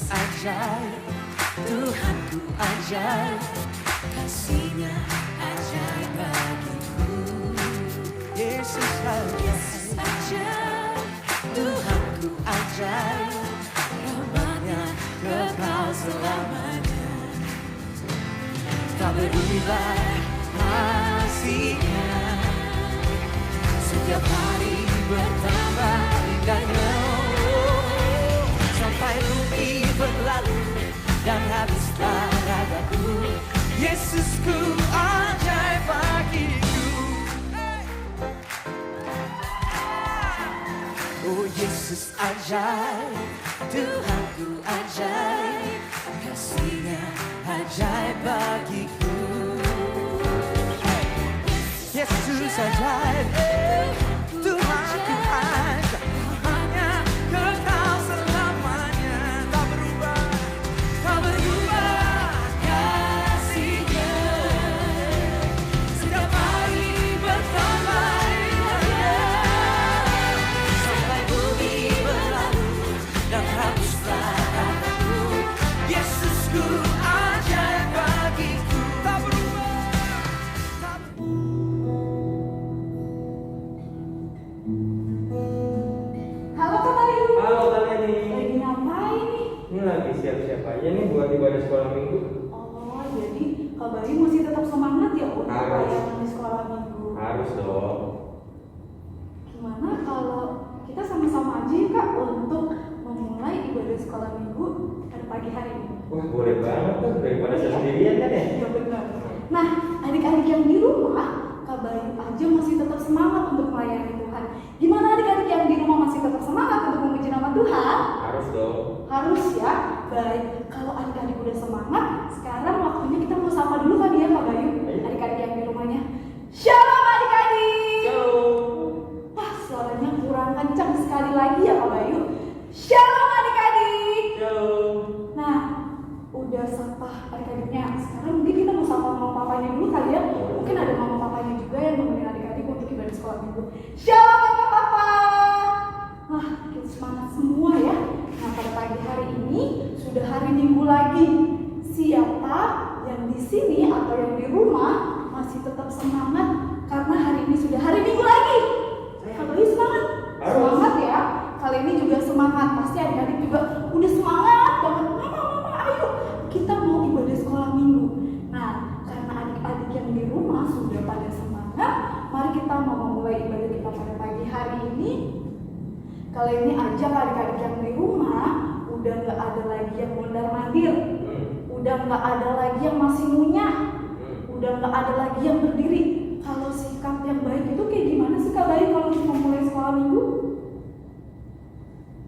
ajaib, Tuhanku ajaib, kasih-Nya ajaib bagiku. Yesus ajaib, Tuhanku ajaib, rahmat-Nya kekal selamanya. Tak berubah kasih-Nya, setiap hari bertambah indahnya. Sampai bumi berlalu dan habislah ragaku, Yesusku ajaib bagiku. Oh Yesus ajaib, Tuhanku ajaib, kasih-Nya ajaib bagiku. Yesus ajaib, Tuhanku ajaib, hanya kekal selamanya. Tak berubah kasih-Nya, setiap hari bertambah indahnya. Sampai bumi berlalu dan habislah ragaku, Yesusku ajaib bagiku. Tak berubah. Halo Kak Bayu. Halo kalian nih. Lagi ngapain nih? Ini lagi siap-siap aja nih buat ibadah sekolah minggu. Oh, jadi Kak Bayu masih tetap semangat ya untuk Harus. pelayanan di sekolah minggu. Harus dong. Gimana kalau kita sama-sama aja ya Kak untuk memulai ibadah sekolah minggu pada pagi hari ini? Wah boleh banget tuh, daripada saya sendirian kan ya. Iya benar. Nah, adik-adik yang di rumah, Kak Bayu aja masih tetap semangat untuk melayani Tuhan. Gimana adik-adik yang di rumah masih tetap semangat untuk memuji nama Tuhan? Harus dong. Harus ya. Baik, kalau adik-adik udah semangat, sekarang waktunya kita mau sapa dulu kan ya Kak Bayu, Ayo. adik-adik yang di rumahnya. Shalom adik-adik. Shalom. Wah, suaranya kurang kencang sekali lagi ya Kak Bayu. Shalom adik-adik. Shalom. Nah, udah sapa adik-adiknya. Sekarang mungkin kita mau sapa mama papanya dulu kali ya. Mungkin ada mama papanya juga yang nemenin adik-adik untuk ibadah sekolah minggu. Shalom mama papa. Wah, kita semangat semua ya. Nah, pada pagi hari ini sudah hari Minggu lagi. Siapa yang di sini atau yang di rumah masih tetap semangat karena hari ini sudah hari Minggu lagi? Kalau ini semangat? Harus. Semangat ya. Kali ini juga semangat. Pasti adik-adik juga udah semangat banget. Mama, ayo kita mau ibadah sekolah minggu. Nah, karena adik-adik yang di rumah sudah pada semangat, mari kita mau memulai ibadah kita pada pagi hari ini. Kali ini ajak adik-adik yang di rumah udah nggak ada lagi yang mondar-mandir, udah nggak ada lagi yang masih ngunyah, udah nggak ada lagi yang berdiri. Kalau sikap yang baik itu kayak gimana sih Kak Bayu kalau untuk memulai sekolah minggu?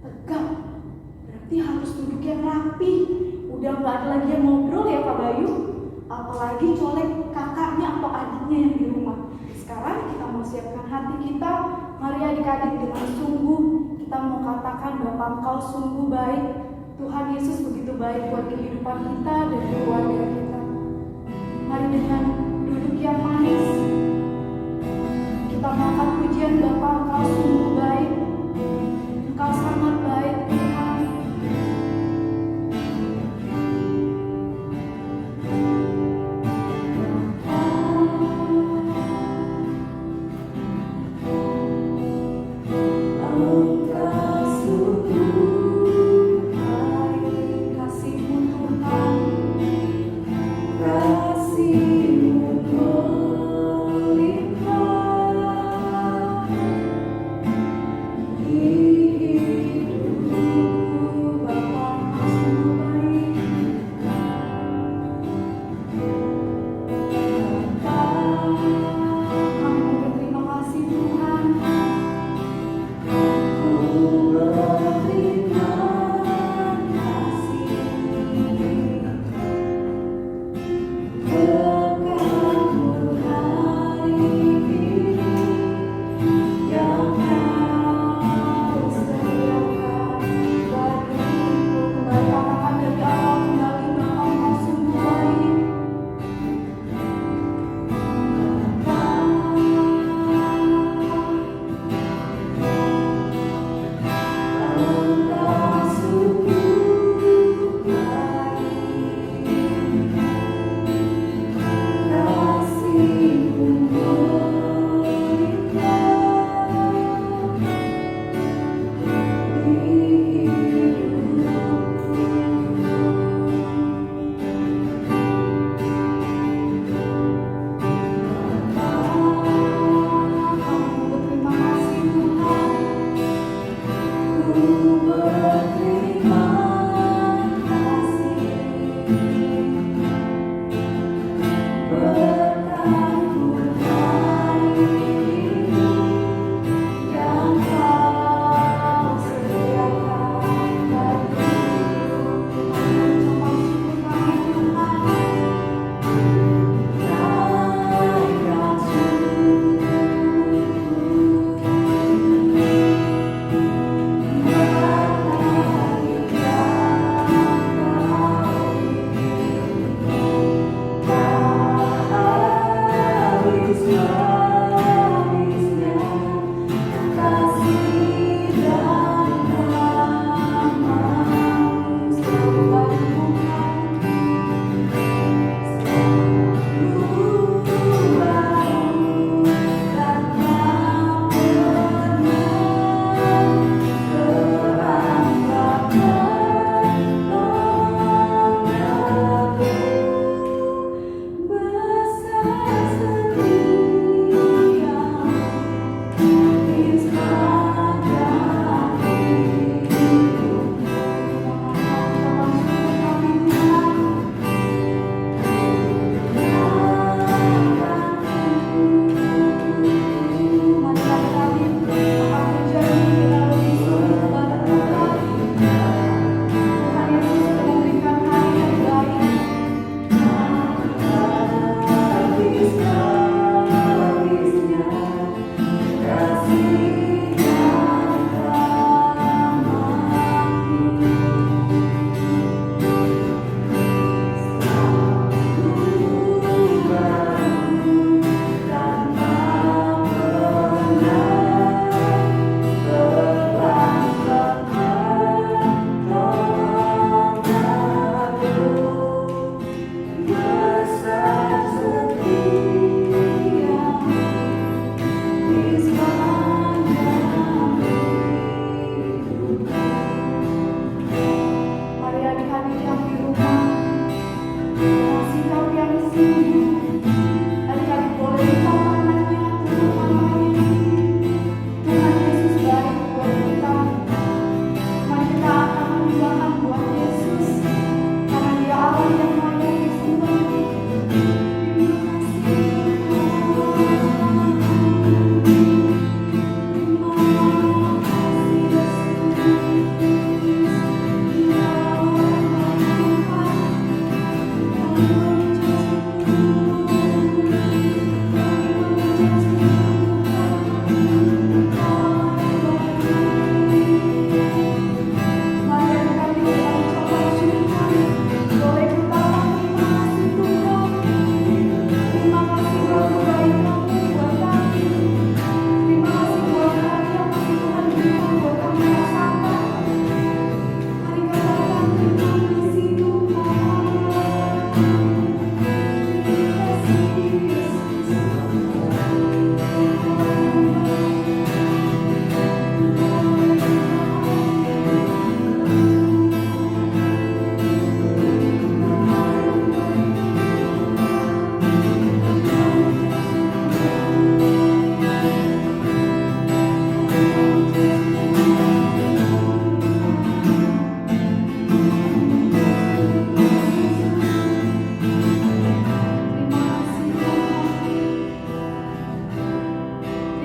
Tegap, berarti harus duduk yang rapi. Udah nggak ada lagi yang ngobrol ya Kak Bayu, apalagi colek kakaknya atau adiknya yang di rumah. Sekarang kita mau siapkan hati kita. Mari adik-adik dengan sungguh kita mau katakan Bapa Engkau sungguh baik. Tuhan Yesus begitu baik buat kehidupan kita dan keluarga kita. Mari dengan duduk yang manis kita mengangkat pujian Bapa Engkau sungguh baik. Engkau sangat baik Tuhan.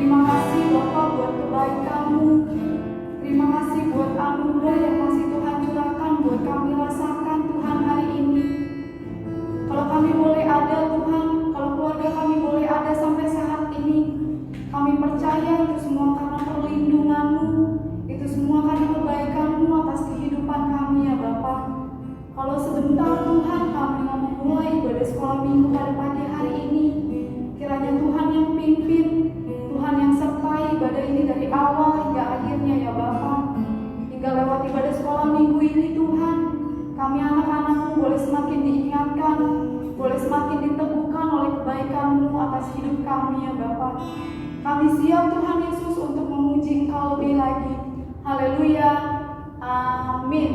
berterima kasih berkat-Mu hari ini yang Kau sediakan bagiku. Mengucapkan syukur kami Kami siap Tuhan Yesus untuk memuji Engkau lebih lagi. Haleluya. Amin.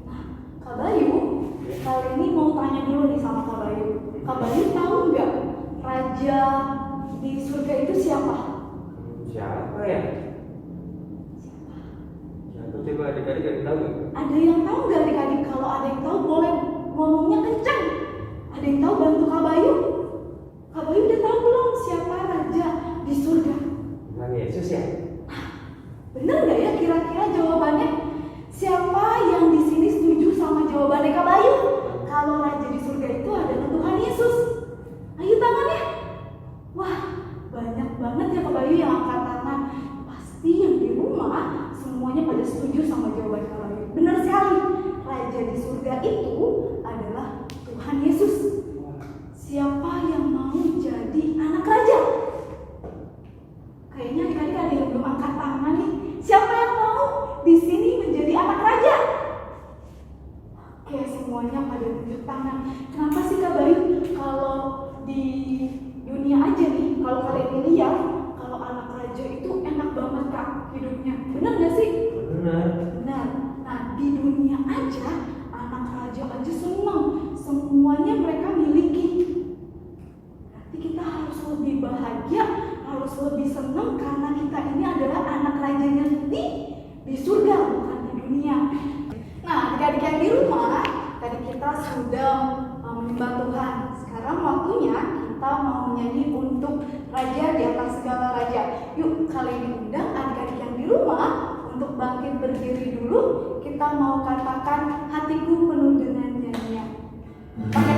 Nah, Kak Bayu, kali ini mau tanya dulu nih sama Kak Bayu. Kak Bayu tahu nggak raja di surga itu siapa? Siapa ya? adik-adik yang tahu? Ada yang tahu nggak adik-adik? Kalau ada yang tahu boleh ngomongnya kencang. Ada yang tahu bantu Kak Bayu? Kak Bayu udah tahu belum siapa raja di surga? Tuhan Yesus ya? Bener nggak ya kira-kira jawabannya? Siapa yang di sini setuju sama jawabannya Kak Bayu? Kalau raja di surga itu adalah Tuhan Yesus. Ayo tangannya. Wah, banyak banget ya Kak Bayu yang angkat tangan. Pasti yang di rumah semuanya pada setuju sama jawaban Kak Bayu. Benar sekali. Raja di surga itu adalah Tuhan Yesus. Siapa yang mau jadi anak raja? Kayaknya adik-adik ada yang belum angkat tangan nih. Siapa yang mau di sini menjadi anak raja? Oke, semuanya pada tunjuk tangan. Kenapa sih Kak Bayu? Kalau di dunia aja nih, kalau kalian lihat, kalau anak raja itu enak banget Kak hidupnya. Benar nggak sih? Benar. Benar. Nah, di dunia aja, anak raja aja senang. Semuanya mereka miliki. Berarti kita harus lebih bahagia, harus lebih senang karena kita ini adalah anak rajanya di surga, bukan di dunia. Nah, adik-adik yang di rumah, tadi kita sudah menyembah Tuhan. Sekarang waktunya kita mau nyanyi untuk Raja di atas segala raja. Yuk, kalian diundang adik-adik yang di rumah untuk bangkit berdiri dulu. Kita mau katakan hatiku penuh dengan nyanyian. Pakai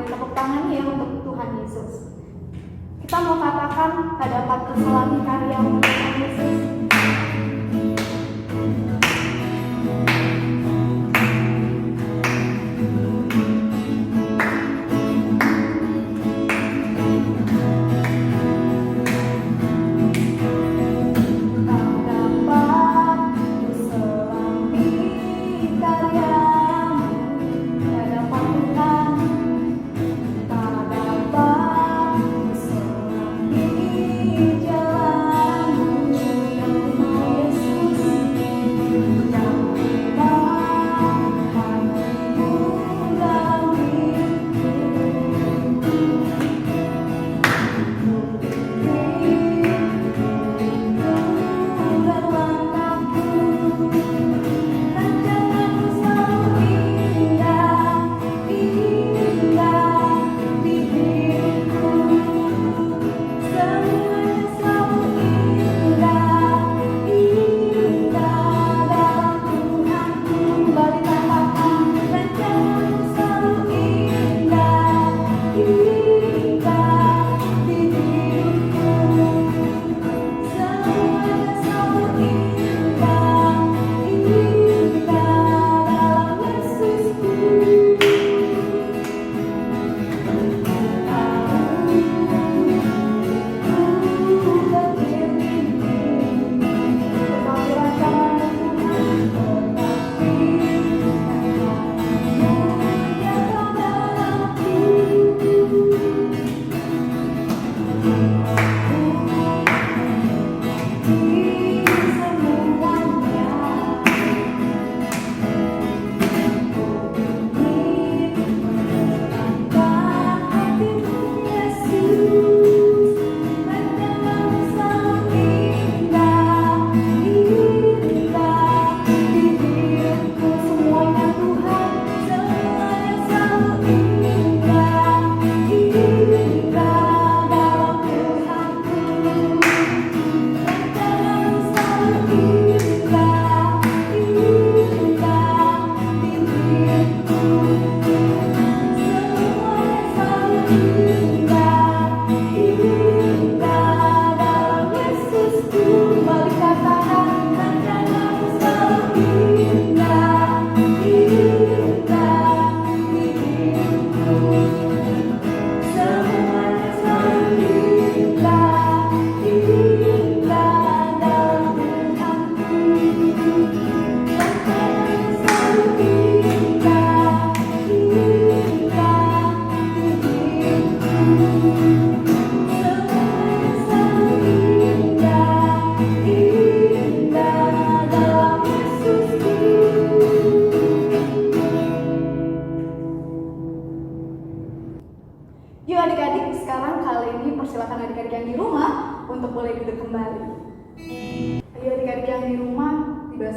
tepuk tangan ya untuk Tuhan Yesus. Kita mau katakan hadapan keselami karyamu Tuhan Yesus. Jalanmu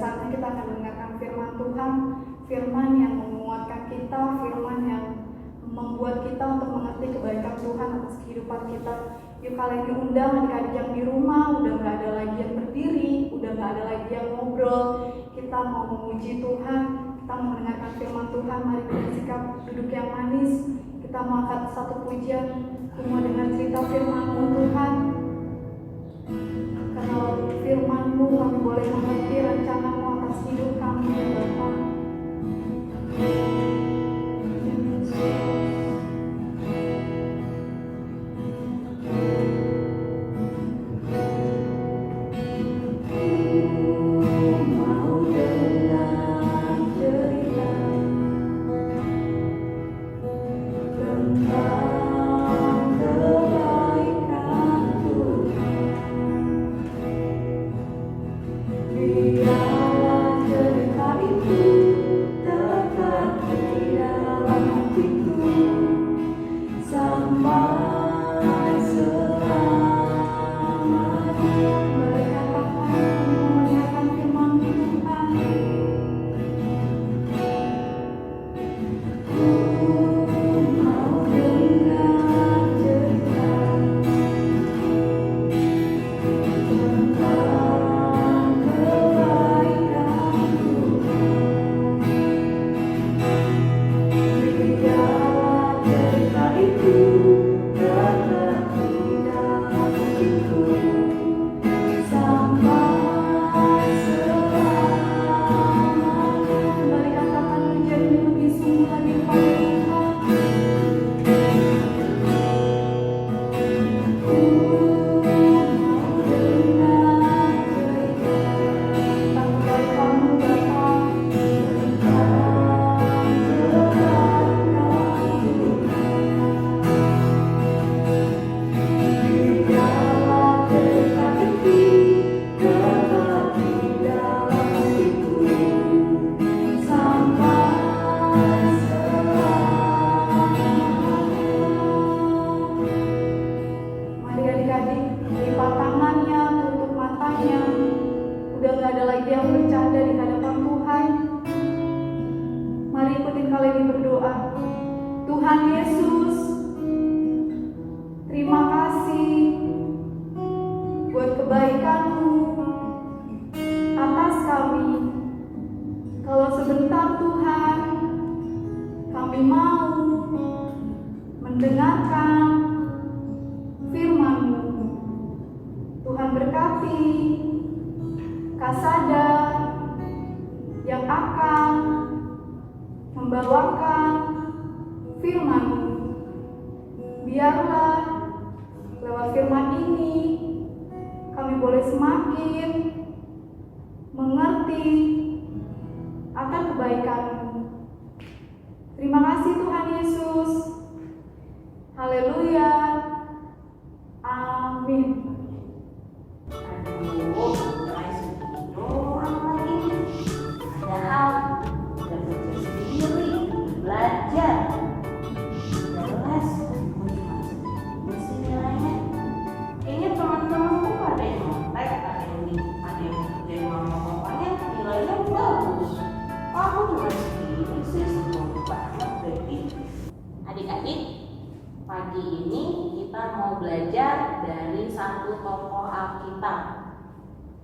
saatnya kita akan mendengarkan firman Tuhan, firman yang menguatkan kita, firman yang membuat kita untuk mengerti kebaikan Tuhan atas kehidupan kita. Yuk kalian diundang adik-adik yang di rumah, udah gak ada lagi yang berdiri, udah gak ada lagi yang ngobrol. Kita mau memuji Tuhan, kita mau mendengarkan firman Tuhan. Mari kita sikap duduk yang manis. Kita mau angkat satu pujian, aku mau dengar cerita firman-Mu Tuhan. Karena firman-Mu kami boleh mengerti rencana-Mu atas hidup kami ya Bapa.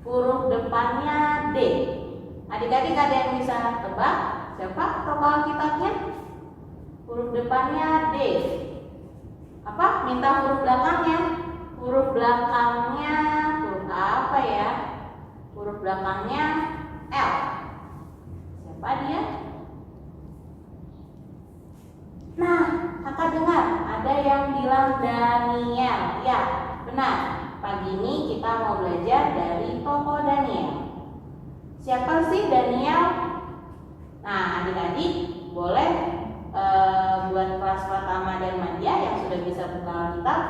Huruf depannya D. Adik-adik ada yang bisa tebak siapa tokoh Alkitabnya? Huruf depannya D. Apa? Minta huruf belakangnya. Huruf belakangnya huruf apa ya? Huruf belakangnya L. Siapa dia? Nah, kakak dengar ada yang bilang Daniel. Ya, benar. Pagi ini kita mau belajar dari tokoh Daniel. Siapa sih Daniel? Nah, adik-adik boleh buat kelas pertama dan media yang sudah bisa buka Alkitab,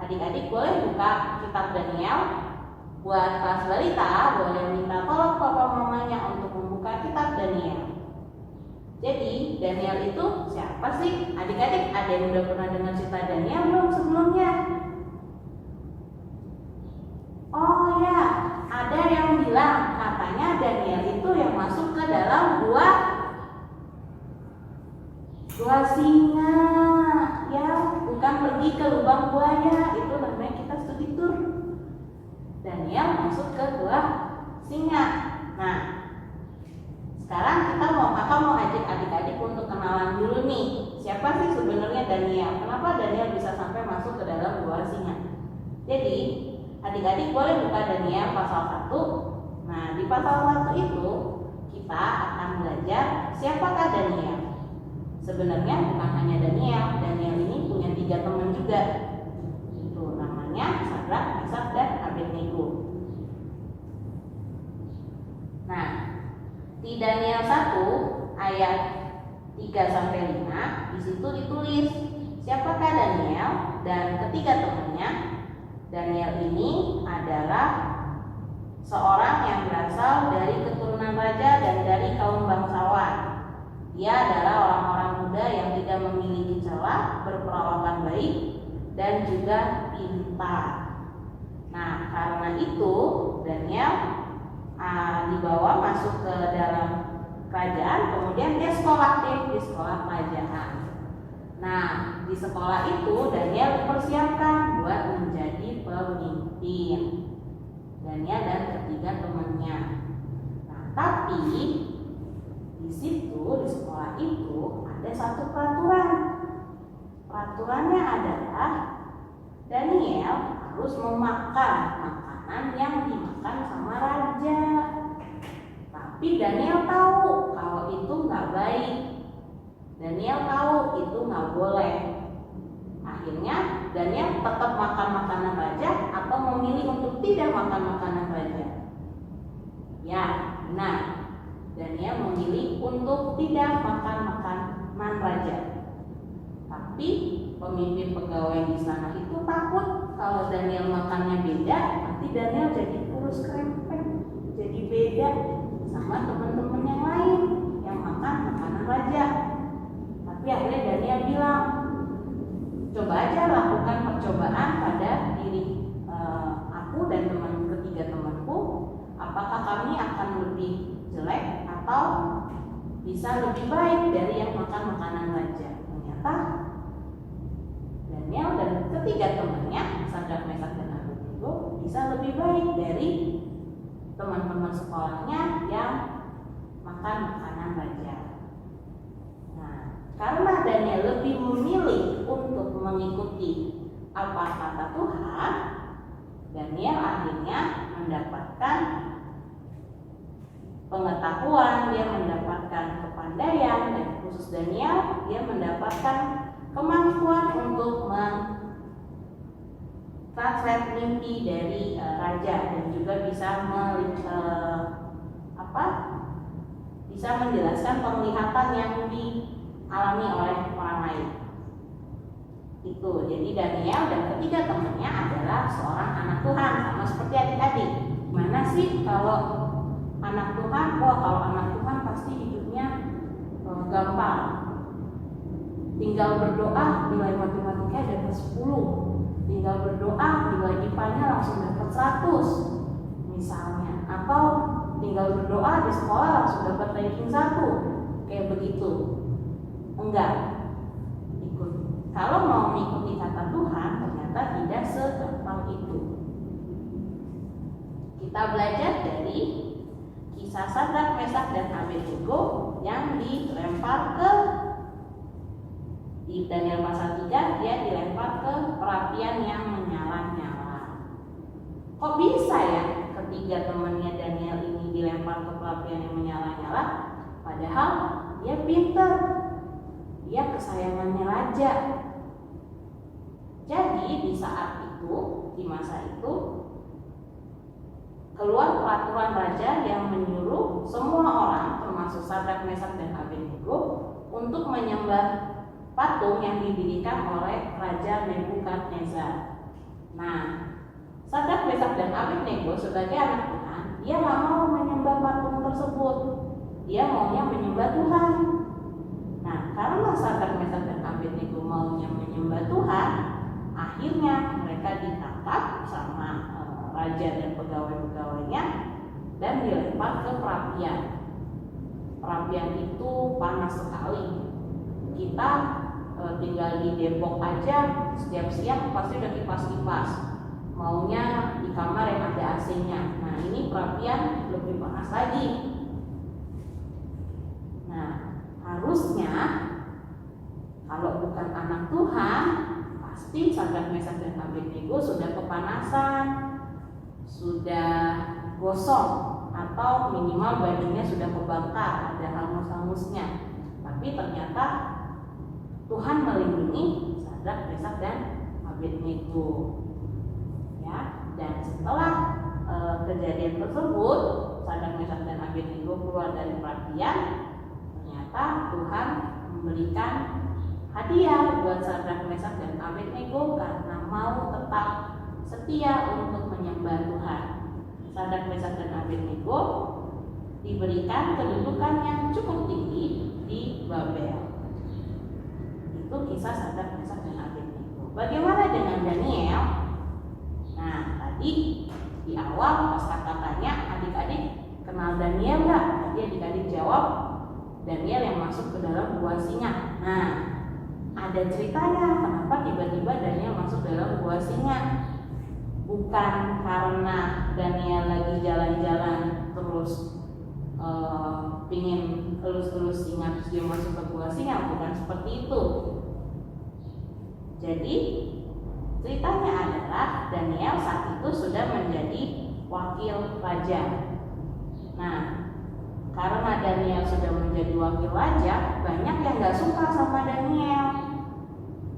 adik-adik boleh buka kitab Daniel. Buat kelas balita boleh minta tolong papa mamanya untuk membuka kitab Daniel. Jadi Daniel itu siapa sih? Adik-adik ada yang udah pernah dengar cerita Daniel belum sebelumnya? Oh ya, ada yang bilang katanya Daniel Daniel itu yang masuk ke dalam gua singa, ya, bukan pergi ke lubang buaya. Itu namanya kita studi tur. Daniel masuk ke gua singa. Nah, sekarang kakak mau ajak adik-adik untuk kenalan dulu nih. Siapa sih sebenarnya Daniel? Kenapa Daniel bisa sampai masuk ke dalam gua singa? Jadi, adik-adik boleh buka Daniel pasal 1. Nah, di pasal 1 itu kita akan belajar siapakah Daniel. Sebenarnya bukan hanya Daniel. Daniel ini punya 3 teman juga. Itu namanya Sadrak, Mesak, dan Abednego. Nah, di Daniel 1 ayat 3-5 di situ ditulis siapakah Daniel dan ketiga temannya. Daniel ini adalah seorang yang berasal dari keturunan raja dan dari kaum bangsawan. Dia adalah orang-orang muda yang tidak memiliki celah, berperawakan baik, dan juga pintar. Nah, karena itu Daniel dibawa masuk ke dalam kerajaan, kemudian dia sekolah di sekolah kerajaan. Nah, di sekolah itu Daniel dipersiapkan buat menjadi pemimpin. Daniel dan ketiga temannya. Nah, tapi di situ di sekolah itu ada satu peraturan. Peraturannya adalah Daniel harus memakan makanan yang dimakan sama raja. Tapi Daniel tahu kalau itu nggak baik. Daniel tahu itu nggak boleh. Akhirnya Daniel tetap makan makanan raja atau memilih untuk tidak makan makanan raja. Ya, benar. Daniel memilih untuk tidak makan makanan raja. Tapi pemimpin pegawai di sana itu takut kalau Daniel makannya beda, nanti Daniel jadi kurus krempeng, jadi beda sama teman-teman yang lain yang makan makanan raja. Tapi akhirnya Daniel bilang, coba aja lakukan percobaan pada diri aku dan ketiga temanku, apakah kami akan lebih jelek atau bisa lebih baik dari yang makan makanan raja. Ternyata Daniel dan ketiga temannya, Sadrak, Mesak, dan Abednego, bisa lebih baik dari teman-teman sekolahnya yang makan makanan raja. Nah, karena Daniel lebih memilih untuk mengikuti apa kata Tuhan, Daniel akhirnya mendapatkan pengetahuan, dia mendapatkan kepandaian, dan khusus Daniel dia mendapatkan kemampuan untuk mentranslate mimpi dari raja dan juga bisa bisa menjelaskan penglihatan yang dialami oleh orang lain. Itu jadi Daniel dan ketiga temannya adalah seorang anak Tuhan, sama seperti adik-adik. Gimana sih kalau anak Tuhan? Kalau anak Tuhan pasti hidupnya gampang. Tinggal berdoa nilai matematika dapat 10. Tinggal berdoa nilai IPA-nya langsung dapat 100 misalnya. Atau tinggal berdoa di sekolah langsung dapat ranking 1. Kayak begitu. Enggak. Kalau mau mengikuti kata Tuhan ternyata tidak segampang itu. Kita belajar dari kisah Sadrak, Mesak, dan Abednego yang dilempar di Daniel pasal 3, dia dilempar ke perapian yang menyala-nyala. Kok bisa ya ketiga temannya Daniel ini dilempar ke perapian yang menyala-nyala? Padahal dia pintar, dia kesayangannya raja. Jadi di saat itu, di masa itu, keluar peraturan raja yang menyuruh semua orang, termasuk Sadrak, Mesak, dan Abednego, untuk menyembah patung yang didirikan oleh Raja Nebukadnezar. Nah, Sadrak, Mesak, dan Abednego sebagai anak Tuhan, dia nggak mau menyembah patung tersebut. Dia maunya menyembah Tuhan. Nah, karena Sadrak, Mesak, dan Abednego maunya menyembah Tuhan, akhirnya mereka ditangkap sama raja dan pegawai-pegawainya, dan dilempar ke perapian. Perapian itu panas sekali. Kita tinggal di Depok aja, setiap siang pasti udah kipas-kipas, maunya di kamar yang ada AC-nya. Nah, ini perapian lebih panas lagi. Nah, harusnya kalau bukan anak Tuhan, pasti Sadrak, Mesak, dan Abednego sudah kepanasan, sudah gosong, atau minimal bajunya sudah kebakar, ada hangus-hangusnya. Tapi ternyata Tuhan melindungi Sadrak, Mesak, dan Abednego. Ya, dan setelah kejadian tersebut, Sadrak, Mesak, dan Abednego keluar dari perapian, ternyata Tuhan memberikan hadiah buat Sadrak, Mesak, dan Abednego karena mau tetap setia untuk menyembah Tuhan. Sadrak, Mesak, dan Abednego diberikan kedudukan yang cukup tinggi di Babel. Itu kisah Sadrak, Mesak, dan Abednego. Bagaimana dengan Daniel? Nah, tadi di awal pas kakak tanya, adik-adik kenal Daniel nggak? Tadi adik-adik jawab Daniel yang masuk ke dalam gua singa. Nah, ada ceritanya kenapa tiba-tiba Daniel masuk dalam gua singa. Bukan karena Daniel lagi jalan-jalan terus pingin elus-elus singa terus dia masuk ke gua singa, bukan seperti itu. Jadi ceritanya adalah Daniel saat itu sudah menjadi wakil raja. Nah, karena Daniel sudah menjadi wakil raja, banyak yang gak suka sama Daniel.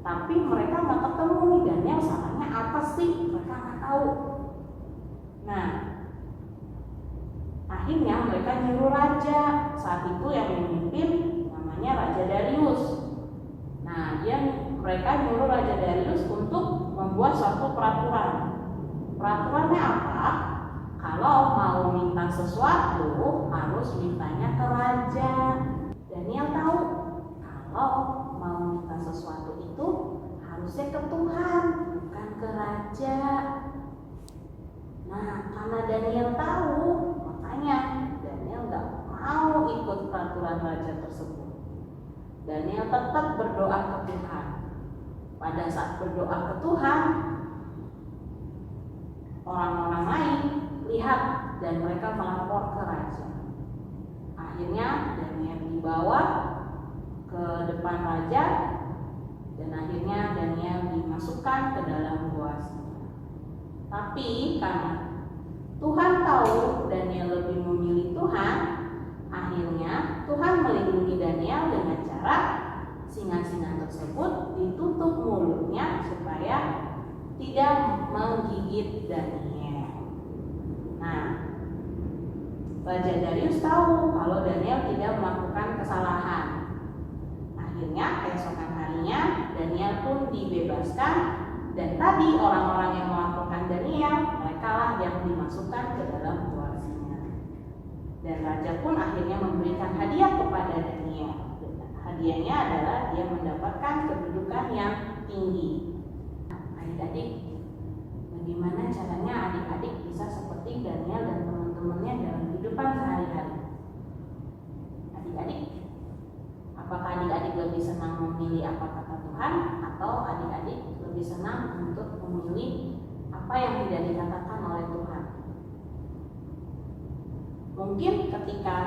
Tapi mereka gak ketemu nih Daniel salahnya apa sih, mereka gak tahu. Nah, akhirnya mereka nyuruh raja. Saat itu yang memimpin namanya Raja Darius. Nah, mereka nyuruh Raja Darius untuk membuat suatu peraturan. Peraturannya apa? Kalau mau minta sesuatu harus mintanya ke raja. Daniel tahu kalau mau minta sesuatu itu harusnya ke Tuhan, bukan ke raja. Nah, karena Daniel tahu, makanya Daniel gak mau ikut peraturan raja tersebut. Daniel tetap berdoa ke Tuhan. Pada saat berdoa ke Tuhan, orang-orang lain lihat dan mereka melapor ke raja. Akhirnya Daniel dibawa ke depan raja dan akhirnya Daniel dimasukkan ke dalam gua singa. Tapi karena Tuhan tahu Daniel lebih memilih Tuhan, akhirnya Tuhan melindungi Daniel dengan cara singa-singa tersebut ditutup mulutnya supaya tidak menggigit Daniel. Nah, Raja Darius tahu kalau Daniel tidak melakukan kesalahan. Akhirnya keesokan harinya Daniel pun dibebaskan, dan tadi orang-orang yang melaporkan Daniel, mereka lah yang dimasukkan ke dalam gua singa. Dan raja pun akhirnya memberikan hadiah kepada Daniel. Hadiahnya adalah dia mendapatkan kedudukan yang tinggi. Adik-adik, bagaimana caranya adik-adik bisa seperti Daniel dan teman-temannya dalam kehidupan sehari-hari? Adik-adik, apakah adik-adik lebih senang memilih apa kata Tuhan, atau adik-adik lebih senang untuk memilih apa yang tidak dikatakan oleh Tuhan? Mungkin ketika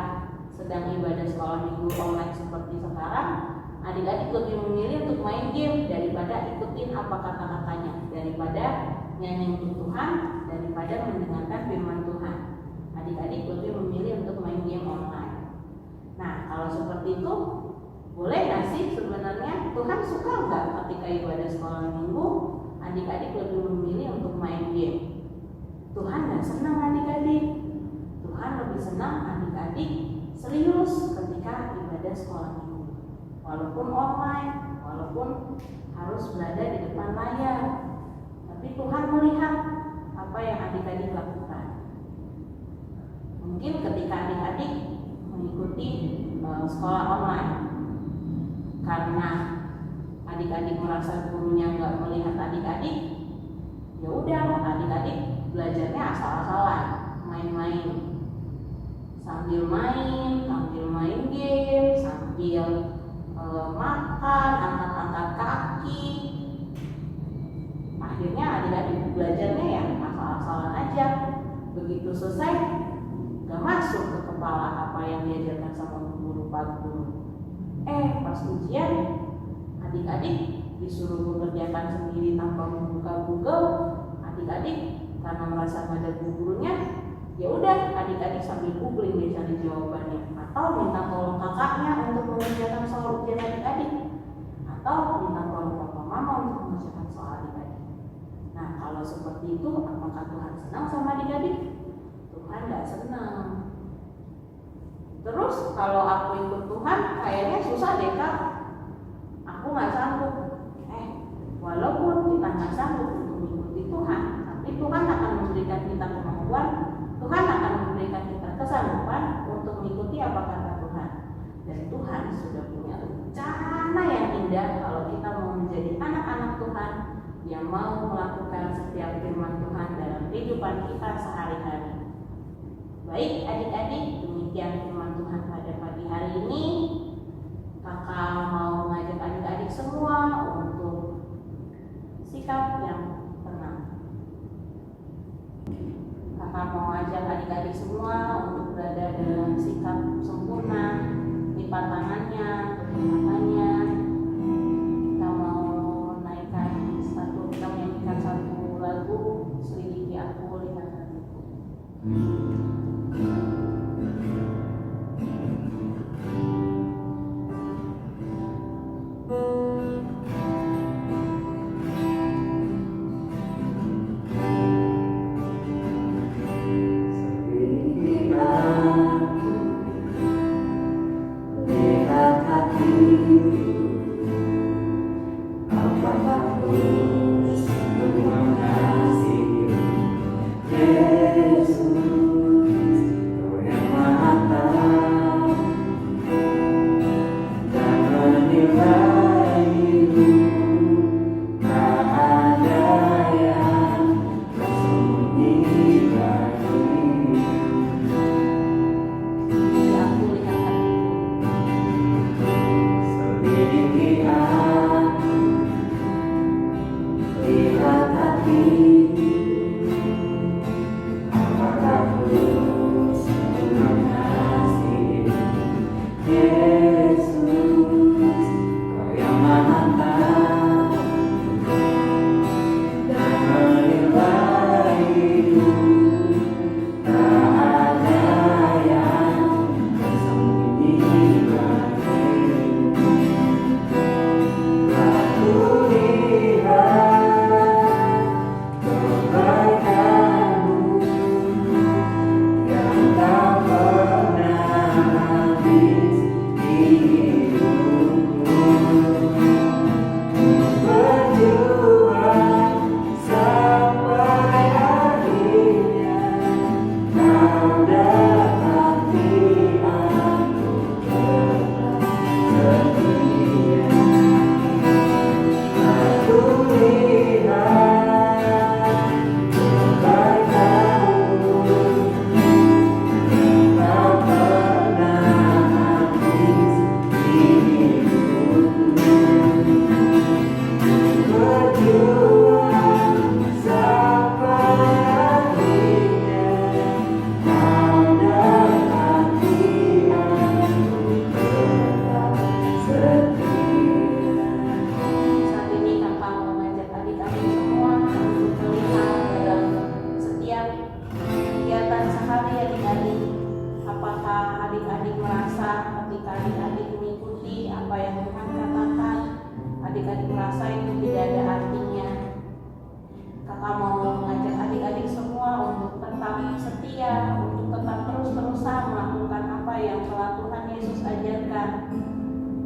sedang ibadah sekolah minggu online seperti sekarang, adik-adik lebih memilih untuk main game daripada ikutin apa kata-katanya, daripada nyanyi untuk Tuhan, daripada mendengarkan firman Tuhan. Adik-adik lebih memilih untuk main game online. Nah, kalau seperti itu, boleh nggak sih sebenarnya Tuhan suka nggak ketika ibadah sekolah minggu adik-adik lebih memilih untuk main game? Tuhan nggak senang adik-adik. Tuhan lebih senang adik-adik serius ketika ibadah sekolah minggu, walaupun online, walaupun harus berada di depan layar, tapi Tuhan melihat apa yang adik-adik lakukan. Mungkin ketika adik-adik mengikuti sekolah online, karena adik-adik merasa gurunya nggak melihat adik-adik, ya udah adik-adik belajarnya asal-asalan, main-main. sambil main game, sambil makan, angkat-angkat kaki. Akhirnya adik-adik belajarnya ya asal-asalan aja. Begitu selesai, gak masuk ke kepala apa yang diajarkan sama guru Pak Guru. Pas ujian, adik-adik disuruh mengerjakan sendiri tanpa membuka Google. Adik-adik karena merasa gak ada gurunya, ya udah adik-adik sambil googling dia cari jawabannya, atau minta tolong kakaknya untuk mengerjakan soal ujian adik-adik, atau minta tolong papa mama untuk mengerjakan soal adik-adik. Nah, kalau seperti itu, apakah Tuhan senang sama adik-adik? Tuhan gak senang. Terus kalau aku ikut Tuhan, kayaknya susah deh Kak. Aku gak sanggup. Walaupun kita gak sanggup untuk mengikuti Tuhan, tapi Tuhan akan memberikan kita kemampuan, Tuhan akan memberikan kita kesanggupan untuk mengikuti apa kata Tuhan. Dan Tuhan sudah punya rencana yang indah kalau kita mau menjadi anak-anak Tuhan yang mau melakukan setiap firman Tuhan dalam kehidupan kita sehari-hari. Baik adik-adik, demikian firman Tuhan pada pagi hari ini. Kakak mau mengajak adik-adik semua untuk sikap yang tenang. Kakak mau ajak adik-adik semua untuk berada dalam sikap sempurna, lipat tangannya, tutup matanya. Kita mau kita menyanyikan satu lagu, Selidiki Aku, Lihat Hatiku.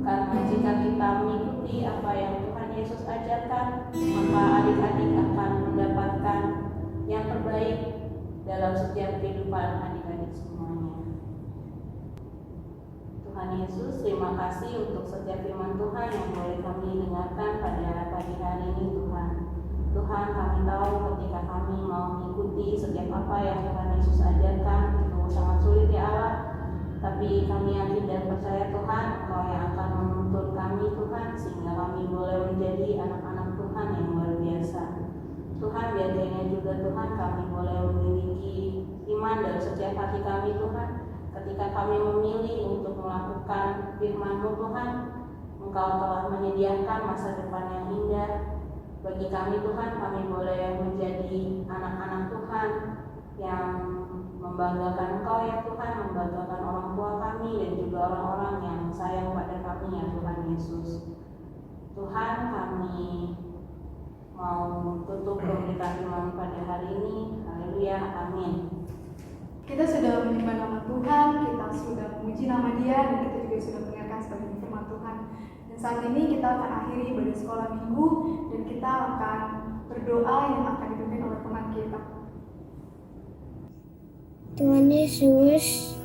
Karena jika kita mengikuti apa yang Tuhan Yesus ajarkan, maka adik-adik akan mendapatkan yang terbaik dalam setiap kehidupan adik-adik semuanya. Tuhan Yesus, terima kasih untuk setiap firman Tuhan yang boleh kami dengarkan pada pagi hari ini, Tuhan. Tuhan, kami tahu ketika kami mau mengikuti setiap apa yang Tuhan Yesus ajarkan, itu sangat sulit ya Allah. Tapi kami yakin dan percaya Tuhan, Engkau yang akan menuntun kami Tuhan, sehingga kami boleh menjadi anak-anak Tuhan yang luar biasa. Tuhan, biar kiranya juga Tuhan kami boleh memiliki iman dalam setiap hati kami Tuhan. Ketika kami memilih untuk melakukan firman-Mu Tuhan, Engkau telah menyediakan masa depan yang indah bagi kami Tuhan. Kami boleh menjadi anak-anak Tuhan yang membanggakan Engkau ya Tuhan, membanggakan orang tua kami dan juga orang-orang yang sayang pada kami ya Tuhan Yesus. Tuhan, kami mau tutup pemberitaan firman pada hari ini. Haleluya, amin. Kita sudah menyembah nama Tuhan, kita sudah memuji nama Dia, dan kita juga sudah mendengarkan sebagian firman Tuhan. Dan saat ini kita akan akhiri ibadah sekolah minggu, dan kita akan berdoa yang akan dipimpin oleh teman kita. Tuhan Yesus,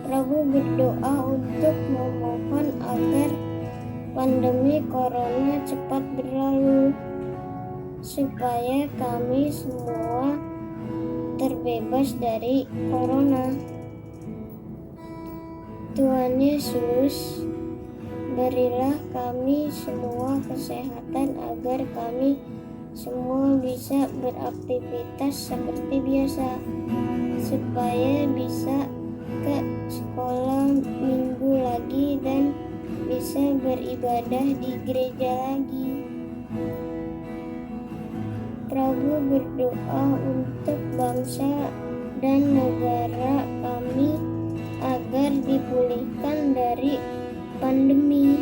Prabu berdoa untuk memohon agar pandemi corona cepat berlalu, supaya kami semua terbebas dari corona. Tuhan Yesus, berilah kami semua kesehatan agar kami semua bisa beraktivitas seperti biasa, supaya bisa ke sekolah minggu lagi dan bisa beribadah di gereja lagi. Prabu berdoa untuk bangsa dan negara kami agar dipulihkan dari pandemi.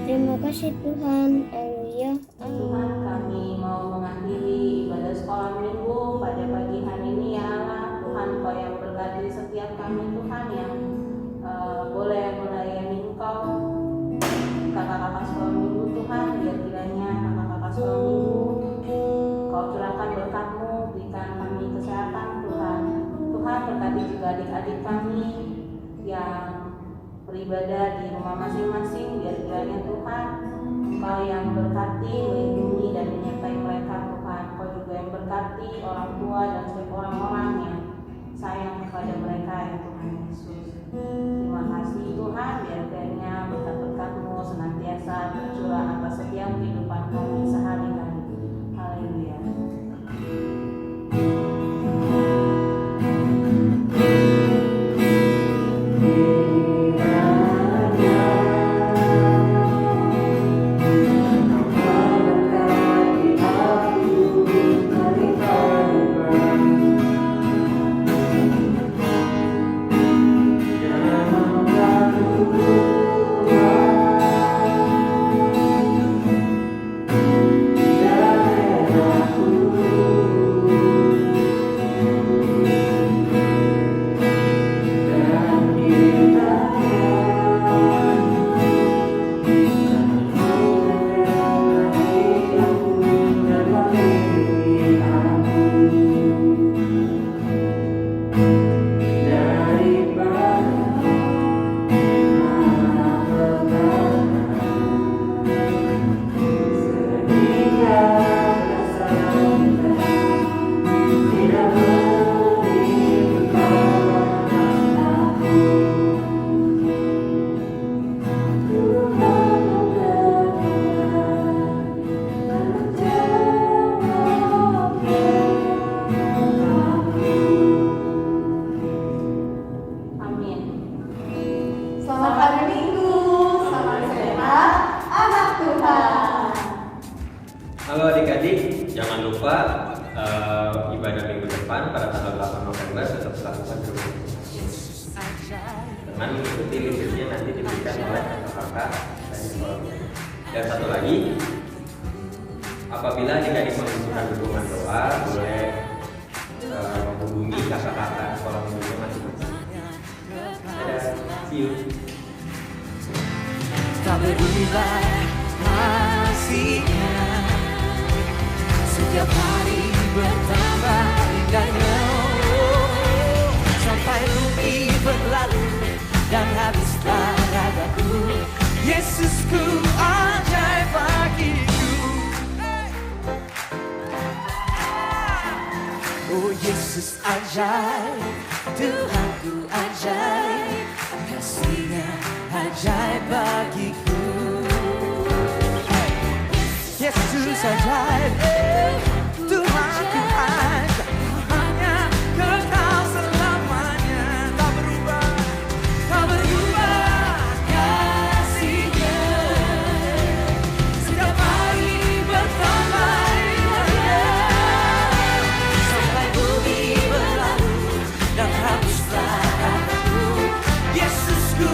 Terima kasih Tuhan. Haleluya. Tuhan, kami mau mengakhiri ibadah sekolah minggu pada pagi hari ini ya Allah. Tuhan, Kau yang berkati setiap kami Tuhan yang boleh melayani Engkau. Kakak-kakak sekolah minggu Tuhan, biar kiranya kakak-kakak sekolah minggu Kau curahkan berkat-Mu, berikan kami kesehatan Tuhan. Tuhan, berkati juga adik-adik kami yang beribadah di rumah masing-masing, biar kiranya Tuhan Engkau yang berkati, melindungi dan menyertai mereka Tuhan. Kau juga yang berkati orang tua dan setiap orang-orang yang sayang kepada mereka ya Tuhan Yesus. Terima kasih Tuhan, biar kiranya berkat-berkat-Mu senantiasa tercurah atas setiap kehidupan kami sehari-hari. Haleluya. Halo adik-adik, jangan lupa ibadah minggu depan pada tanggal 8 November tetap lakukan berbuka dengan mengikuti liturginya nanti diberikan oleh kakak-kakak dan sekolah. Dan satu lagi, apabila adik-adik membutuhkan dukungan doa, boleh menghubungi kakak-kakak sekolah minggunya masing-masing. Dadah, see you. Tak berubah kasihnya, setiap hari bertambah indahnya, sampai rugi berlalu dan habislah ragaku. Yesusku ajaib bagiku. Oh Yesus ajaib, Tuhanku ajaib. ajaib, Tuhan ku ajak, hanya kekal selamanya. Tak berubah, tak berubah kasih-Nya. Setiap hari bertambah indahnya, sampai bumi berlalu dan habislah kataku, Yesusku